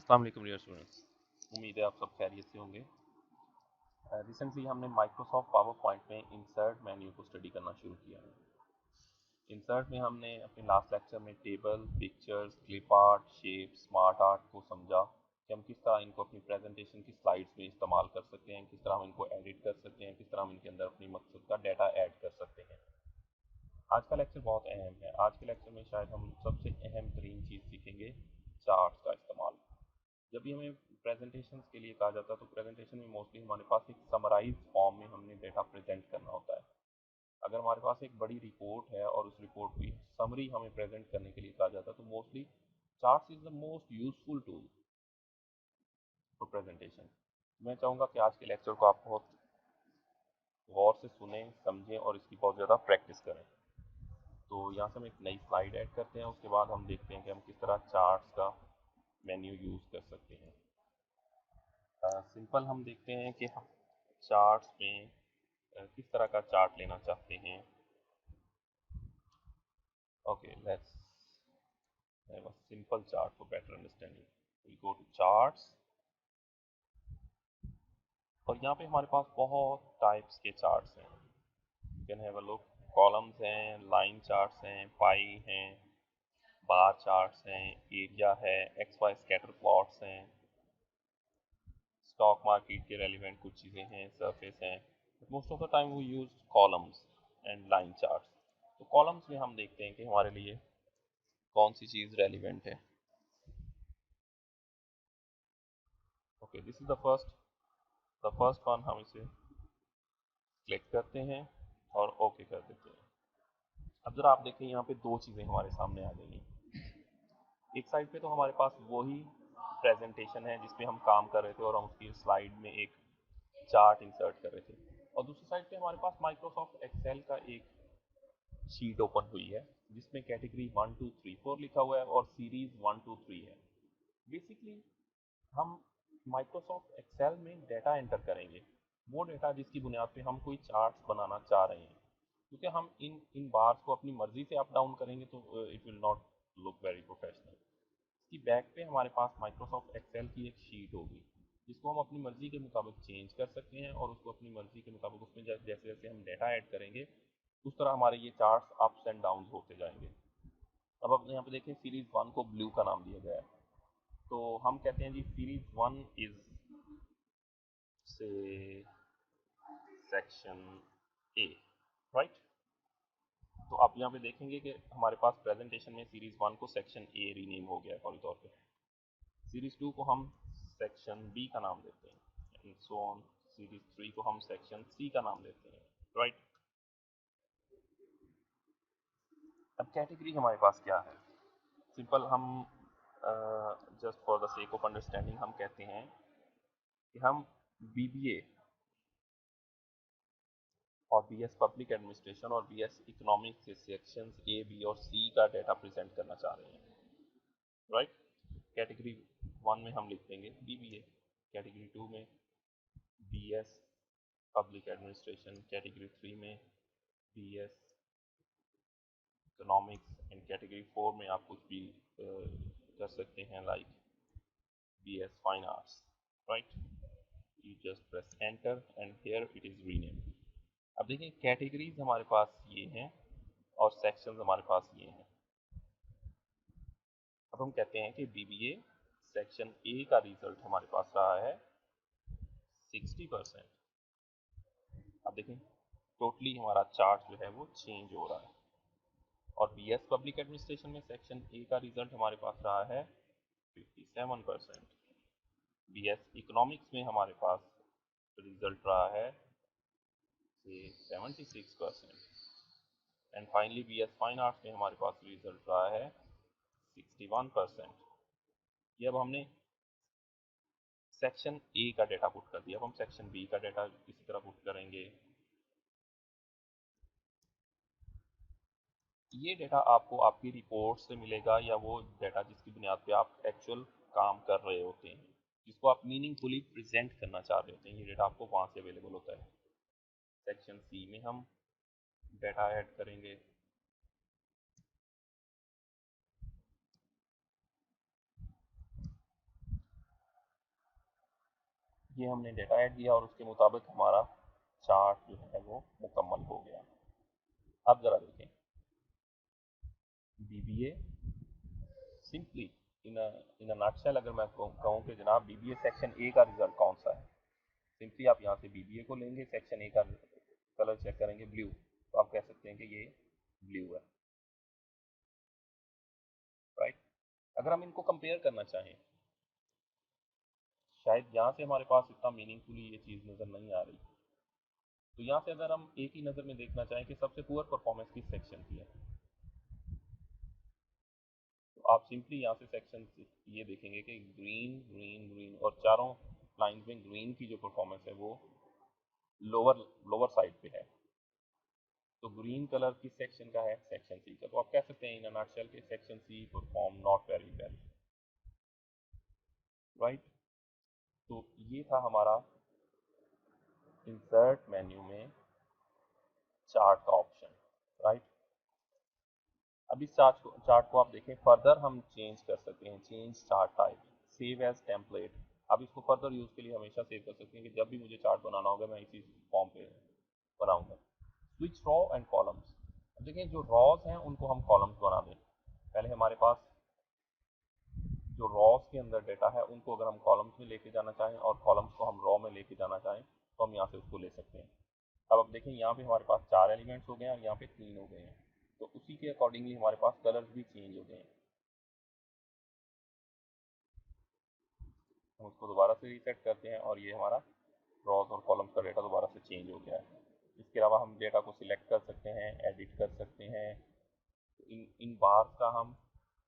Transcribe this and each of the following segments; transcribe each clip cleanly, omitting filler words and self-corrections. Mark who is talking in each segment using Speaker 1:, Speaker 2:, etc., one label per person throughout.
Speaker 1: अस्सलाम वालेकुम dear students, उम्मीद है आप सब खैरियत से होंगे। रिसेंटली हमने माइक्रोसॉफ्ट पावर पॉइंट में इंसर्ट मेन्यू को स्टडी करना शुरू किया है। इंसर्ट में हमने अपने लास्ट लेक्चर में table, pictures, clip art, shape, smart art को समझा कि हम किस तरह इनको अपनी प्रेजेंटेशन की स्लाइड्स में इस्तेमाल कर सकते हैं, किस तरह हम इनको एडिट कर सकते हैं, किस तरह हम इनके अंदर अपनी मकसद का डाटा ऐड कर सकते हैं। आज का लेक्चर बहुत अहम है। आज के लेक्चर में शायद हम सबसे अहम तरीन चीज़ सीखेंगे, चार्ट्स का इस्तेमाल। जब भी हमें प्रेजेंटेशन के लिए कहा जाता है तो प्रेजेंटेशन में मोस्टली हमारे पास एक समराइज फॉर्म में हमने डेटा प्रेजेंट करना होता है। अगर हमारे पास एक बड़ी रिपोर्ट है और उस रिपोर्ट की समरी हमें प्रेजेंट करने के लिए कहा जाता है तो mostly charts is the most useful tool for presentation. मैं चाहूँगा कि आज के लेक्चर को आप बहुत गौर से सुने, समझें और इसकी बहुत ज़्यादा प्रैक्टिस करें। तो यहाँ से हम एक नई स्लाइड ऐड करते हैं, उसके बाद हम देखते हैं कि हम किस तरह चार्ट्स का मेन्यू यूज़ कर सकते हैं। सिंपल हम देखते हैं कि हम चार्ट्स में किस तरह का चार्ट लेना चाहते हैं। Okay, let's have a simple chart for better understanding. We go to charts और यहाँ पे हमारे पास बहुत टाइप्स के चार्ट्स हैं। You can have a look. Columns हैं, लाइन चार्ट्स हैं, पाई हैं, बार चार्ट्स हैं, एरिया है, एक्स वाई स्कैटर प्लॉट्स हैं, स्टॉक मार्केट के रेलिवेंट कुछ चीज़ें हैं, सरफेस हैं। Most of the time we use columns and line charts. तो कॉलम्स में हम देखते हैं कि हमारे लिए कौन सी चीज़ रेलिवेंट है। Okay, this is the first one. हम इसे क्लिक करते हैं और ओके कर देते हैं। अब जरा आप देखें, यहाँ पे दो चीज़ें हमारे सामने आ गई हैं। एक साइड पे तो हमारे पास वही प्रेजेंटेशन है जिस पे हम काम कर रहे थे और हम उसकी स्लाइड में एक चार्ट इंसर्ट कर रहे थे, और दूसरी साइड पे हमारे पास माइक्रोसॉफ्ट एक्सेल का एक शीट ओपन हुई है जिसमें कैटेगरी 1 2 3 4 लिखा हुआ है और सीरीज 1 2 3 है। बेसिकली हम माइक्रोसॉफ्ट एक्सेल में डेटा एंटर करेंगे, वो डेटा जिसकी बुनियाद पे हम कोई चार्ट्स बनाना चाह रहे हैं। क्योंकि हम इन इन बार्स को अपनी मर्जी से अप डाउन करेंगे तो it will not look very professional. इसकी बैक पे हमारे पास माइक्रोसॉफ्ट एक्सेल की एक शीट होगी जिसको हम अपनी मर्जी के मुताबिक चेंज कर सकते हैं और उसको अपनी मर्जी के मुताबिक उसमें जैसे जैसे हम डेटा ऐड करेंगे उस तरह हमारे ये चार्ट्स अप्स एंड डाउन होते जाएंगे। अब आप यहाँ पे देखें, सीरीज 1 को ब्लू का नाम दिया गया है। तो हम कहते हैं जी सीरीज 1 इज से सेक्शन ए, राइट। तो आप यहाँ पे देखेंगे कि हमारे पास प्रेजेंटेशन में सीरीज 1 को सेक्शन ए रीनेम हो गया है फौरी तौर पे। सीरीज 2 को हम सेक्शन बी का नाम देते हैं एंड सो ऑन। सीरीज 3 को हम सेक्शन सी का नाम देते हैं, राइट। अब कैटेगरी हमारे पास क्या है? सिंपल हम just for the sake of understanding हम कहते हैं कि हम बीबीए और बीएस पब्लिक एडमिनिस्ट्रेशन और बीएस इकोनॉमिक्स के सेक्शंस ए, बी और सी का डाटा प्रेजेंट करना चाह रहे हैं, राइट। कैटेगरी 1 में हम लिख देंगे बीबीए, कैटेगरी 2 में बीएस पब्लिक एडमिनिस्ट्रेशन, कैटेगरी 3 में बीएस इकोनॉमिक्स एंड कैटेगरी 4 में आप कुछ भी कर सकते हैं like BS fine arts, right. You just press enter and here it is renamed. अब देखिए, कैटेगरीज हमारे पास ये हैं और सेक्शंस हमारे पास ये हैं। अब हम कहते हैं कि बीबीए सेक्शन ए का रिजल्ट हमारे पास रहा है 60%। अब देखें, टोटली हमारा चार्ट जो है वो चेंज हो रहा है। और बीएस पब्लिक एडमिनिस्ट्रेशन में सेक्शन ए का रिजल्ट हमारे पास रहा है 57%। बीएस इकोनॉमिक्स में हमारे पास रिजल्ट रहा है 76%। And finally BS fine arts में हमारे पास रिजल्ट रहा है 61%। ये अब हमने सेक्शन ए का डेटा पुट कर दिया। अब हम सेक्शन बी का डेटा इसी तरह पुट करेंगे। ये डेटा आपको आपकी रिपोर्ट से मिलेगा या वो डेटा जिसकी बुनियाद पे आप एक्चुअल काम कर रहे होते हैं, जिसको आप मीनिंगफुली प्रेजेंट करना चाह रहे होते हैं, ये डेटा आपको वहाँ से अवेलेबल होता है। सेक्शन सी में हम डेटा ऐड करेंगे। ये हमने डेटा ऐड किया और उसके मुताबिक हमारा चार्ट जो है वो मुकम्मल हो गया। अब ज़रा देखें BBA simply in a nutshell अगर मैं कहूँ कि जनाब BBA सेक्शन ए का रिजल्ट कौन सा है, सिंपली आप यहाँ से BBA को लेंगे, सेक्शन ए का कलर चेक करेंगे ब्लू, तो आप कह सकते हैं कि ये ब्लू है, राइट। अगर हम इनको कंपेयर करना चाहें, शायद यहाँ से हमारे पास इतना मीनिंगफुली ये चीज़ नज़र नहीं आ रही, तो यहाँ से अगर हम एक ही नज़र में देखना चाहें कि सबसे पुअर परफॉर्मेंस किस सेक्शन की है, तो आप सिंपली यहाँ से सेक्शन ये देखेंगे कि ग्रीन ग्रीन ग्रीन और चारों लाइन में ग्रीन की जो परफॉर्मेंस है वो लोअर लोअर साइड पे है। तो ग्रीन कलर किस सेक्शन का है, सेक्शन सी का। तो आप कह सकते हैं इन अ नटशेल के section C perform not very well, right. तो ये था हमारा इंसर्ट मेन्यू में चार्ट का ऑप्शन, राइट। अब इस चार्ट को आप देखें, फर्दर हम चेंज कर सकते हैं, change chart type, save as template. अब इसको फर्दर यूज़ के लिए हमेशा सेव कर सकते हैं कि जब भी मुझे चार्ट बनाना होगा मैं इसी फॉर्म पे बनाऊंगा। Switch raw and columns. अब देखिए जो रॉज हैं उनको हम कॉलम्स बना दें। पहले हमारे पास जो रॉज के अंदर डेटा है उनको अगर हम कॉलम्स में लेके जाना चाहें और कॉलम्स को हम रॉ में लेके जाना चाहें तो हम यहाँ से उसको ले सकते हैं। अब देखें यहाँ पे हमारे पास 4 एलिमेंट्स हो गए हैं और यहाँ पे 3 हो गए हैं, तो उसी के अकॉर्डिंगली हमारे पास कलर्स भी चेंज हो गए हैं। हम उसको दोबारा से रीसेट करते हैं और ये हमारा रॉज और कॉलम्स का डेटा दोबारा से चेंज हो गया है। इसके अलावा हम डेटा को सिलेक्ट कर सकते हैं, एडिट कर सकते हैं। इन बार्स का हम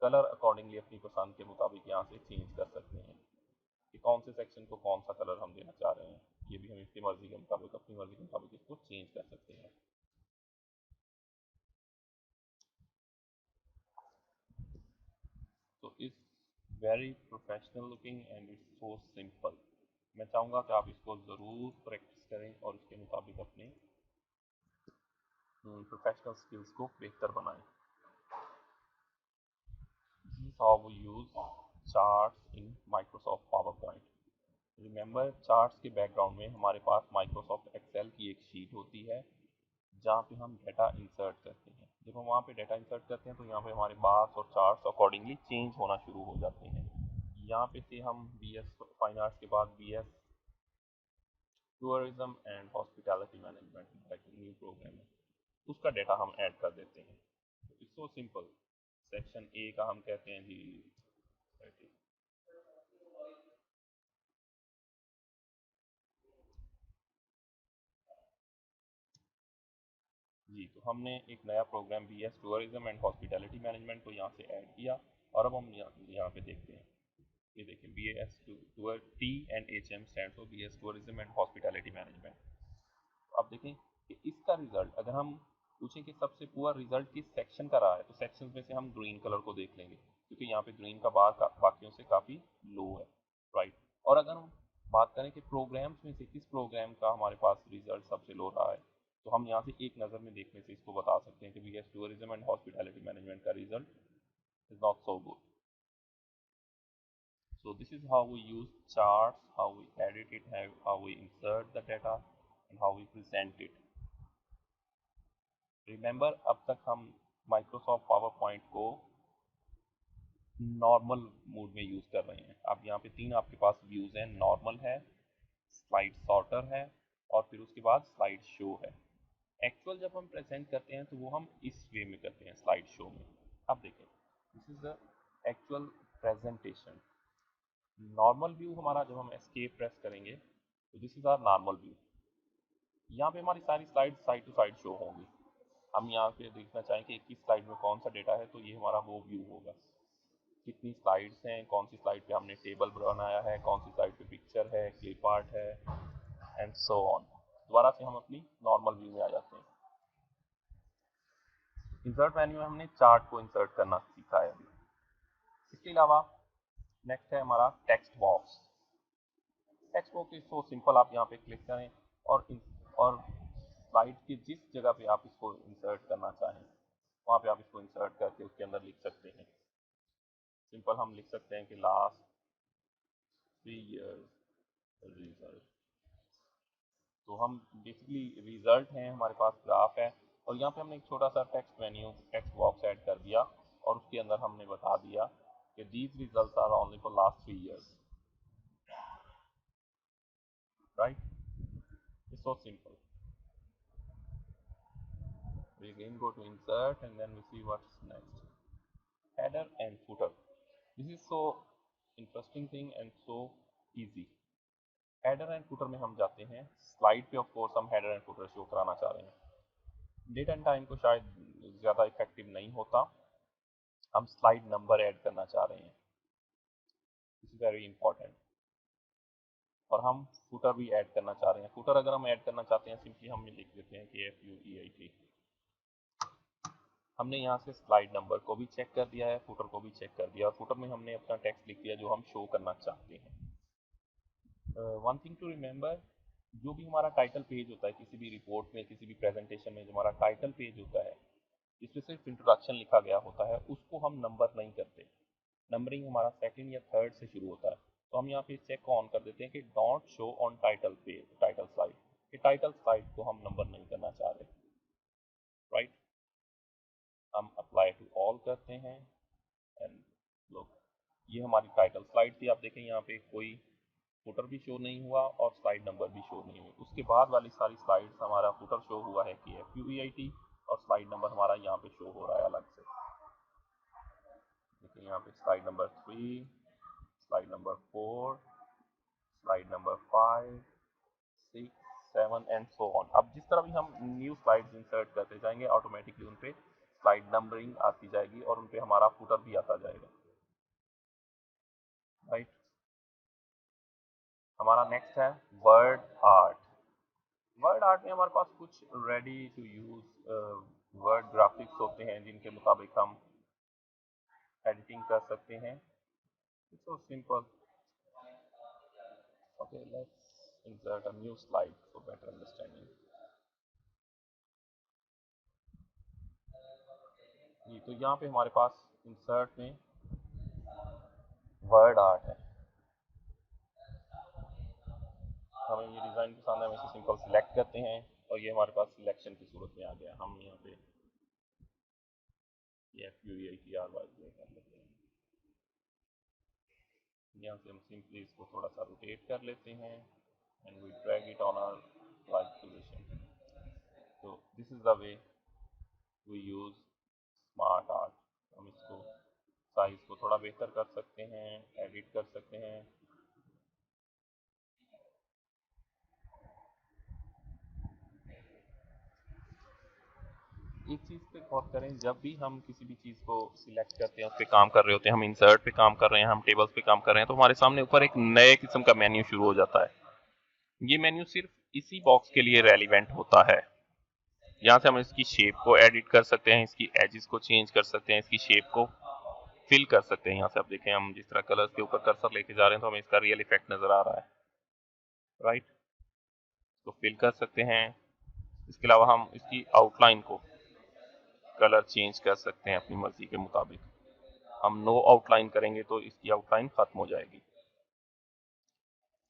Speaker 1: कलर अकॉर्डिंगली अपनी पसंद के मुताबिक यहाँ से चेंज कर सकते हैं कि कौन से सेक्शन को कौन सा कलर हम देना चाह रहे हैं। ये भी हम इसकी मर्जी के मुताबिक, अपनी मर्जी के मुताबिक इसको चेंज कर सकते हैं। तो it's very professional looking and it's so simple. मैं चाहूँगा कि आप इसको ज़रूर प्रैक्टिस करें और इसके मुताबिक अपने प्रोफेशनल स्किल्स को बेहतर बनाएं। This is how we use charts in Microsoft PowerPoint. Remember charts के बैकग्राउंड में हमारे पास माइक्रोसॉफ्ट एक्सेल की एक शीट होती है जहाँ पे हम डेटा इंसर्ट करते हैं। जब हम वहाँ पे डेटा इंसर्ट करते हैं तो यहाँ पे हमारे बार्स और चार्ट्स अकॉर्डिंगली चेंज होना शुरू हो जाते हैं। यहाँ पे से हम BS फाइन आर्ट्स के बाद BS tourism and hospitality management एक न्यू प्रोग्राम है, उसका डेटा हम ऐड कर देते हैं। It's so simple. Section A का हम कहते हैं जी, जी तो हमने एक नया program BS tourism and hospitality management को यहाँ से ऐड किया और अब हम यहाँ पे देखते हैं। ये देखिए BS T and HM stand for BS tourism and hospitality management. अब देखें कि इसका रिजल्ट अगर हम पूछें कि सबसे पुअर रिजल्ट किस सेक्शन का रहा है, तो सेक्शन में से हम ग्रीन कलर को देख लेंगे क्योंकि यहाँ पे ग्रीन का बार बाकियों से काफ़ी लो है, राइट। और अगर हम बात करें कि प्रोग्राम्स में से किस प्रोग्राम का हमारे पास रिजल्ट सबसे लो रहा है, तो हम यहाँ से एक नज़र में देखने से इसको बता सकते हैं कि BS tourism and hospitality management का result is not so good. So this is how we use charts, how we edit it, how we insert the data and how we present it. Remember अब तक हम Microsoft power point को normal mode में use कर रहे हैं। अब यहाँ पे 3 आपके पास व्यूज़ हैं, नॉर्मल है, स्लाइड सॉर्टर है और फिर उसके बाद स्लाइड शो है। एक्चुअल जब हम प्रेजेंट करते हैं तो वो हम इस वे में करते हैं, स्लाइड शो में। अब देखें, this is the actual presentation. Normal view हमारा जब हम एस्केप प्रेस करेंगे तो this is our normal view. यहाँ पे हमारी सारी slide side to side show होंगी। हम यहाँ पे देखना चाहें कि किस स्लाइड में कौन सा डेटा है, तो ये हमारा वो व्यू होगा। कितनी स्लाइड्स हैं, कौन सी स्लाइड पे हमने टेबल बनाया है, कौन सी स्लाइड पे पिक्चर है, क्लिप आर्ट है एंड सो ऑन। दोबारा से हम अपनी नॉर्मल व्यू में आ जाते हैं। इंसर्ट मेन्यू में हमने चार्ट को इंसर्ट करना सीखा है। इसके अलावा नेक्स्ट है हमारा text box. Text box is so simple. आप यहाँ पे क्लिक करें और स्लाइड की जिस जगह पे आप इसको इंसर्ट करना चाहें वहाँ पे आप इसको इंसर्ट करके उसके अंदर लिख सकते हैं। सिंपल हम लिख सकते हैं कि लास्ट 3 years रिजल्ट। तो हम बेसिकली रिजल्ट हैं, हमारे पास ग्राफ है, और यहाँ पे हमने एक छोटा सा text menu text box add कर दिया, और उसके अंदर हमने बता दिया कि these results are only for last 3 years, right. It's so simple. We again go to insert and then we see what's next. Header and footer. This is so interesting thing and so easy. Header and footer में हम जाते हैं, slide पे of course हम header and footer show कराना चाह रहे हैं। डेट एंड टाइम को शायद ज़्यादा इफेक्टिव नहीं होता, हम स्लाइड नंबर ऐड करना चाह रहे हैं, दिस इज वेरी इंपॉर्टेंट। और हम फुटर भी ऐड करना चाह रहे हैं। फुटर अगर हम ऐड करना चाहते हैं, सिंपली हम लिख देते हैं कि FUEIT। हमने यहाँ से स्लाइड नंबर को भी चेक कर दिया है, फुटर को भी चेक कर दिया, और फुटर में हमने अपना टेक्स्ट लिख दिया जो हम शो करना चाहते हैं। वन थिंग टू रिमेंबर, जो भी हमारा टाइटल पेज होता है किसी भी रिपोर्ट में, किसी भी प्रेजेंटेशन में, जो हमारा टाइटल पेज होता है जिसमें सिर्फ इंट्रोडक्शन लिखा गया होता है, उसको हम नंबर नहीं करते। नंबरिंग हमारा सेकंड या थर्ड से शुरू होता है। तो हम यहाँ पे चेक को ऑन कर देते हैं कि don't show on title page, title slide, कि टाइटल स्लाइड को हम नंबर नहीं करना चाह रहे, राइट। हम अप्लाई टू ऑल करते हैं एंड लुक, ये हमारी टाइटल स्लाइड थी। आप देखें यहाँ पे कोई फुटर भी शो नहीं हुआ और स्लाइड नंबर भी शो नहीं हुई। उसके बाद वाली सारी स्लाइड्स हमारा फुटर शो हुआ है कि FUEIT, और स्लाइड नंबर हमारा यहाँ पे शो हो रहा है अलग से। देखिए यहाँ पे slide number 3, slide number 4, slide number 5, 6, 7 and so on. अब जिस तरह भी हम न्यू स्लाइड्स इंसर्ट करते जाएंगे, ऑटोमेटिकली उन पे स्लाइड नंबरिंग आती जाएगी और उन पे हमारा फुटर भी आता जाएगा, राइट। हमारा नेक्स्ट है वर्ड आर्ट। वर्ड आर्ट में हमारे पास कुछ ready to use word graphics होते हैं जिनके मुताबिक हम एडिटिंग कर सकते हैं। It's so simple. Okay, let's insert a new slide for better understanding. जी, तो यहाँ पे हमारे पास इंसर्ट में वर्ड आर्ट है। हमें ये डिज़ाइन पसंद है, हम इसे सिंपल सिलेक्ट करते हैं और ये हमारे पास सिलेक्शन की सूरत में आ गया। हम यहाँ पे ये FUEITRY कर लेते हैं। यहाँ से हम सिंपली इसको थोड़ा सा रोटेट कर लेते हैं and we drag it on our right position. तो this is the way we use smart art. हम इसको साइज को थोड़ा बेहतर कर सकते हैं, एडिट कर सकते हैं। एक चीज़ पे गौर करें, जब भी हम किसी भी चीज़ को सिलेक्ट करते हैं, उस पर काम कर रहे होते हैं, हम इंसर्ट पे काम कर रहे हैं, हम टेबल्स पे काम कर रहे हैं, तो हमारे सामने ऊपर एक नए किस्म का मेन्यू शुरू हो जाता है। ये मेन्यू सिर्फ इसी बॉक्स के लिए रेलिवेंट होता है। यहाँ से हम इसकी शेप को एडिट कर सकते हैं, इसकी एजेस को चेंज कर सकते हैं, इसकी शेप को फिल कर सकते हैं। यहाँ से आप देखें, हम जिस तरह कलर्स के ऊपर कर्सर लेके जा रहे हैं तो हमें इसका रियल इफेक्ट नजर आ रहा है, राइट। तो फिल कर सकते हैं। इसके अलावा हम इसकी आउटलाइन को कलर चेंज कर सकते हैं अपनी मर्जी के मुताबिक। हम नो आउटलाइन करेंगे तो इसकी आउटलाइन खत्म हो जाएगी।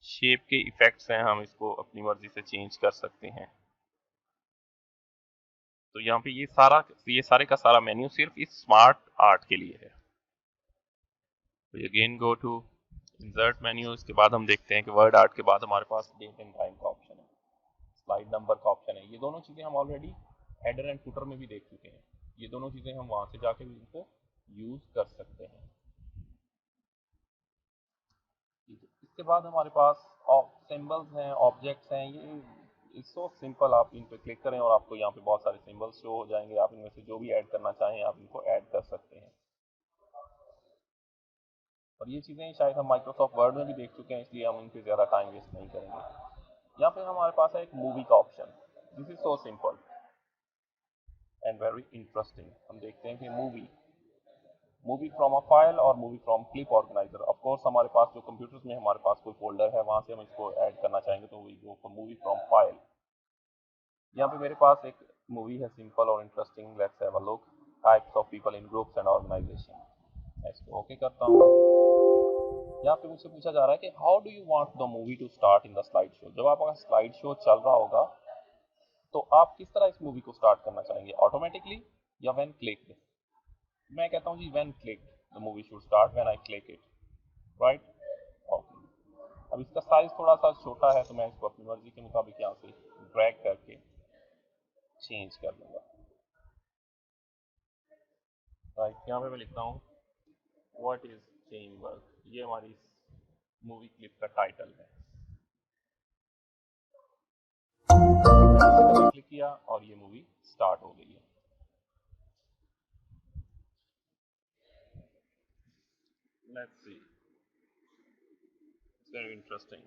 Speaker 1: शेप के इफेक्ट्स हैं, हम इसको अपनी मर्जी से चेंज कर सकते हैं। तो यहाँ पे ये सारे का सारा मेन्यू सिर्फ इस स्मार्ट आर्ट के लिए है। तो again go to insert menu. इसके बाद हम देखते हैं कि वर्ड आर्ट के बाद हमारे पास डेट एंड टाइम का ऑप्शन है, स्लाइड नंबर का ऑप्शन है। ये दोनों चीज़ें हम ऑलरेडी हेडर एंड फुटर में भी देख चुके हैं। ये दोनों चीज़ें हम वहाँ से जाके भी इनको यूज़ कर सकते हैं। इसके बाद हमारे पास सिंबल्स हैं, ऑब्जेक्ट्स हैं। ये सो सिंपल, आप इन पे क्लिक करें और आपको यहाँ पे बहुत सारे सिंबल्स शो हो जाएंगे। आप इनमें से जो भी ऐड करना चाहें आप इनको ऐड कर सकते हैं। और ये चीज़ें शायद हम माइक्रोसॉफ्ट वर्ड में भी देख चुके हैं, इसलिए हम इन पे ज़्यादा टाइम वेस्ट नहीं करेंगे। यहाँ पे हमारे पास है एक मूवी का option. This is so simple and very interesting. हम देखते हैं कि मूवी फ्रॉम अ फाइल और movie from clip organiser. Of course हमारे पास जो कंप्यूटर्स में हमारे पास कोई फोल्डर है, वहाँ से हम इसको ऐड करना चाहेंगे तो we go for movie from file. यहाँ पे मेरे पास एक मूवी है, सिंपल और interesting. Let's have a look. Types of people in groups and organization. मैं इसको ओके करता हूँ। यहाँ पे मुझसे पूछा जा रहा है कि how do you want the movie two start in the slide show. जब आपका स्लाइड शो चल रहा होगा तो आप किस तरह इस मूवी को स्टार्ट करना चाहेंगे, ऑटोमेटिकली या व्हेन क्लिक्ड। मैं कहता हूँ जी when clicked the movie should start when I click it, right. Okay, अब इसका साइज थोड़ा सा छोटा है तो मैं इसको अपनी मर्जी के मुताबिक यहाँ से ड्रैग करके चेंज कर लूँगा, राइट। यहाँ पे मैं लिखता हूँ व्हाट इज चेन वर्क, ये हमारी मूवी क्लिप का टाइटल है। मैंने क्लिक किया और ये मूवी स्टार्ट हो गई है। Let's see, it's very interesting.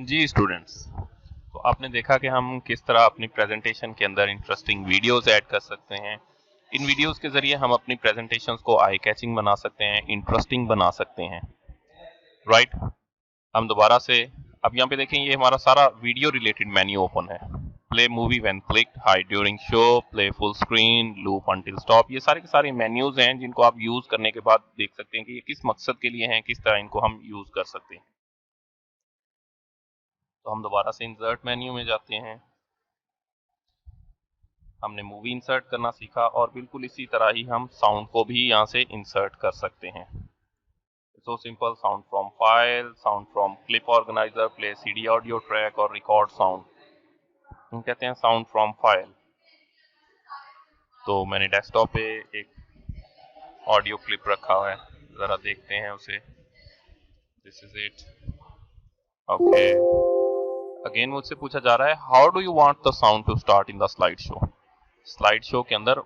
Speaker 1: जी स्टूडेंट्स, तो आपने देखा कि हम किस तरह अपनी प्रेजेंटेशन के अंदर इंटरेस्टिंग वीडियोस ऐड कर सकते हैं। इन वीडियोस के जरिए हम अपनी प्रेजेंटेशंस को आई कैचिंग बना सकते हैं, इंटरेस्टिंग बना सकते हैं, राइट। हम दोबारा से अब यहाँ पे देखें, ये हमारा सारा वीडियो रिलेटेड मेन्यू ओपन है। Play movie when clicked, hide during show, play full screen, loop until stop, ये सारे के सारे मेन्यूज हैं जिनको आप यूज करने के बाद देख सकते हैं कि ये किस मकसद के लिए हैं, किस तरह इनको हम यूज कर सकते हैं। तो हम दोबारा से इंसर्ट मेन्यू में जाते हैं। हमने मूवी इंसर्ट करना सीखा और बिल्कुल इसी तरह ही हम साउंड को भी यहाँ से इंसर्ट कर सकते हैं। So simple, sound from file, sound from clip organiser, play CD audio track और रिकॉर्ड साउंड। हम कहते हैं साउंड फ्रॉम फाइल। तो मैंने डेस्कटॉप पे एक ऑडियो क्लिप रखा है, जरा देखते हैं उसे। This is it. Okay, again मुझसे पूछा जा रहा है how do you want the sound to start in the slide show. Slide show के अंदर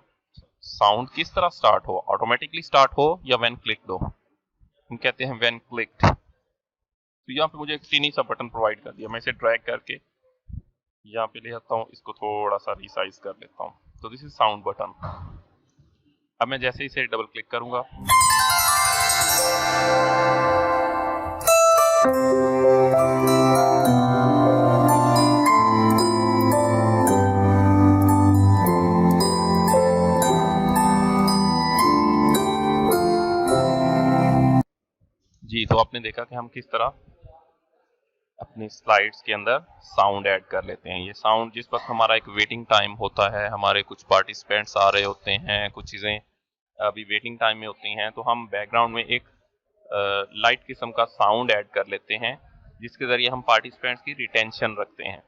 Speaker 1: साउंड किस तरह स्टार्ट हो, ऑटोमेटिकली स्टार्ट हो या व्हेन क्लिक्ड हो। हम कहते हैं व्हेन क्लिक्ड। तो यहाँ पे मुझे एक टीनी सा बटन प्रोवाइड कर दिया, मैं इसे ड्रैग करके यहाँ पे ले आता हूँ, इसको थोड़ा सा रिसाइज कर लेता हूँ। तो दिस इज साउंड बटन। अब मैं जैसे ही इसे डबल क्लिक करूंगा, जी, तो आपने देखा कि हम किस तरह अपनी स्लाइड्स के अंदर साउंड ऐड कर लेते हैं। ये साउंड जिस वक्त हमारा एक वेटिंग टाइम होता है, हमारे कुछ पार्टिसिपेंट्स आ रहे होते हैं, कुछ चीज़ें अभी वेटिंग टाइम में होती हैं, तो हम बैकग्राउंड में एक लाइट किस्म का साउंड ऐड कर लेते हैं, जिसके ज़रिए हम पार्टिसिपेंट्स की रिटेंशन रखते हैं।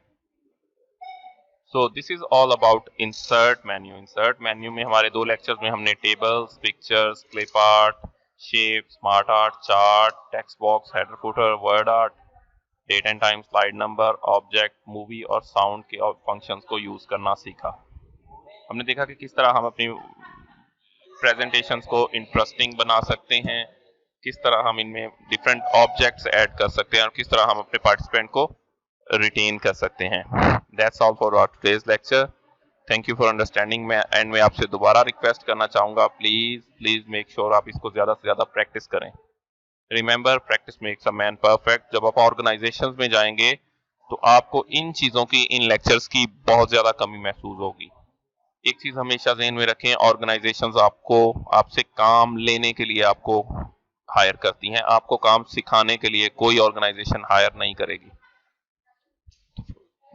Speaker 1: So this is all about insert menu. Insert menu में हमारे 2 लेक्चर्स में हमने tables, pictures, clip art, shape, smart art, chart, text box, header footer, word art, date and time, slide number, object, movie और sound के functions को use करना सीखा। हमने देखा कि किस तरह हम अपनी प्रेजेंटेशंस को इंटरेस्टिंग बना सकते हैं, किस तरह हम इनमें डिफरेंट ऑब्जेक्ट्स ऐड कर सकते हैं और किस तरह हम अपने पार्टिसिपेंट को रिटेन कर सकते हैं। That's all for our today's lecture. Thank you for understanding. मैं एंड में आपसे दोबारा रिक्वेस्ट करना चाहूँगा, प्लीज मेक श्योर आप इसको ज़्यादा से ज़्यादा प्रैक्टिस करें। Remember, practice makes a man perfect. जब आप ऑर्गेनाइजेशंस में जाएंगे तो आपको इन चीज़ों की, इन लेक्चर्स की बहुत ज़्यादा कमी महसूस होगी। एक चीज़ हमेशा ज़हन में रखें, ऑर्गेनाइजेशंस आपसे काम लेने के लिए आपको हायर करती हैं, आपको काम सिखाने के लिए कोई ऑर्गेनाइजेशन हायर नहीं करेगी।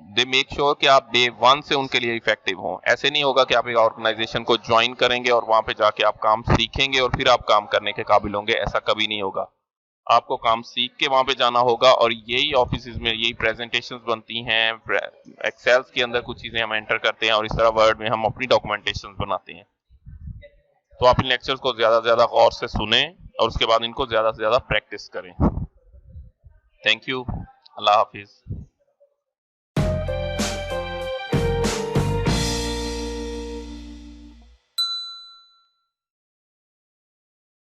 Speaker 1: दे मेक श्योर कि आप डे 1 से उनके लिए इफेक्टिव हों। ऐसे नहीं होगा कि आप एक ऑर्गेनाइजेशन को ज्वाइन करेंगे और वहां पे जाके आप काम सीखेंगे और फिर आप काम करने के काबिल होंगे। ऐसा कभी नहीं होगा। आपको काम सीख के वहां पे जाना होगा और यही ऑफिस में यही प्रेजेंटेशंस बनती हैं। एक्सेल्स के अंदर कुछ चीजें हम एंटर करते हैं और इस तरह वर्ड में हम अपनी डॉक्यूमेंटेशन बनाते हैं। तो आप इन लेक्चर्स को ज्यादा से ज्यादा गौर से सुने और उसके बाद इनको ज्यादा से ज्यादा प्रैक्टिस करें। Thank you. Allah Hafiz.